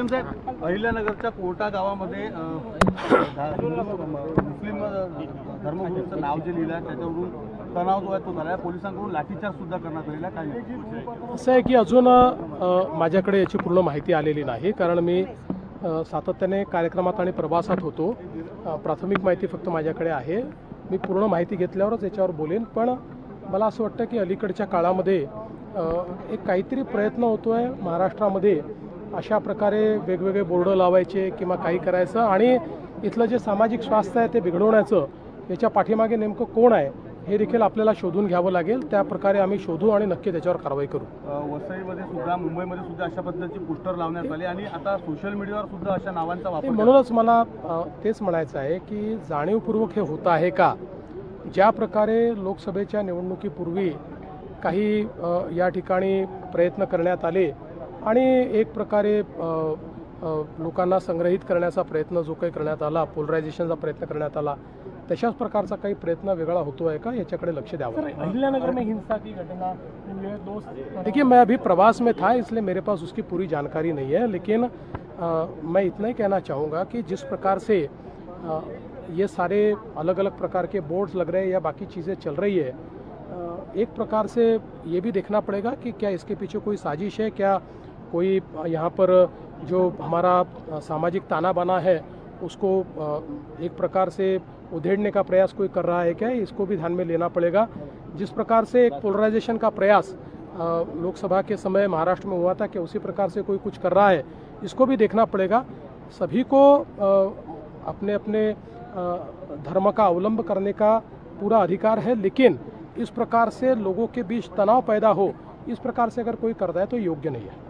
CM साहेब, अहिल्यानगरच्या कोटा गावामध्ये मुस्लिम धर्मगुरूंचं नाव जे लिहिलं आहे त्याच्यावरून तणाव जो आहे तो झाला, पोलिसांकडून लाठीचार्ज सुद्धा करण्यात आलेला. काय असं आहे की अजून माझ्याकडे याची पूर्ण माहिती आलेली नाही, कारण मी सातत्याने कार्यक्रमात आणि प्रवासात होतो. प्राथमिक माहिती फक्त माझ्याकडे आहे. मी पूर्ण माहिती घेतल्यावरच याच्यावर बोलेन. पण मला असं वाटतं की अलीकडच्या काळामध्ये एक काहीतरी प्रयत्न होतो आहे महाराष्ट्रामध्ये अशा प्रकारे वेगवेगळे बोर्ड लावायचे किंवा काही करायचं आणि इथलं जे सामाजिक स्वास्थ्य आहे ते बिघडवण्याचं, याच्या पाठीमागे नेमकं कोण आहे हे देखील आपल्याला शोधून घ्यावं लागेल. त्या प्रकारे आम्ही शोधू आणि नक्की त्याच्यावर कारवाई करू. वसईमध्ये सुद्धा, मुंबईमध्ये सुद्धा अशा पद्धतीची पोस्टर लावण्यात आली आणि आता सोशल मीडियावर सुद्धा अशा नावांचा वापर. म्हणूनच मला तेच म्हणायचं आहे की जाणीवपूर्वक हे होत आहे का? ज्या प्रकारे लोकसभेच्या निवडणुकीपूर्वी काही या ठिकाणी प्रयत्न करण्यात आले आणि एक प्रकारे लोकांना संग्रहित करण्याचा प्रयत्न जो काही करण्यात आला, पोलरायझेशनचा प्रयत्न करण्यात आला, तशाच प्रकारचा काही प्रयत्न वेगळा होतो है का, याच्याकडे लक्ष द्यावं. अहिल्यानगर में हिंसा की घटना, देखिए मैं अभी प्रवास में था इसलिए मेरे पास उसकी पूरी जानकारी नहीं है, लेकिन मैं इतना ही कहना चाहूँगा कि जिस प्रकार से ये सारे अलग अलग प्रकार के बोर्ड्स लग रहे हैं या बाकी चीज़ें चल रही है, एक प्रकार से ये भी देखना पड़ेगा कि क्या इसके पीछे कोई साजिश है, क्या कोई यहाँ पर जो हमारा सामाजिक ताना बाना है उसको एक प्रकार से उधेड़ने का प्रयास कोई कर रहा है क्या, इसको भी ध्यान में लेना पड़ेगा. जिस प्रकार से एक पोलराइजेशन का प्रयास लोकसभा के समय महाराष्ट्र में हुआ था कि उसी प्रकार से कोई कुछ कर रहा है, इसको भी देखना पड़ेगा. सभी को अपने अपने धर्म का अवलंब करने का पूरा अधिकार है, लेकिन इस प्रकार से लोगों के बीच तनाव पैदा हो, इस प्रकार से अगर कोई करता है तो योग्य नहीं है.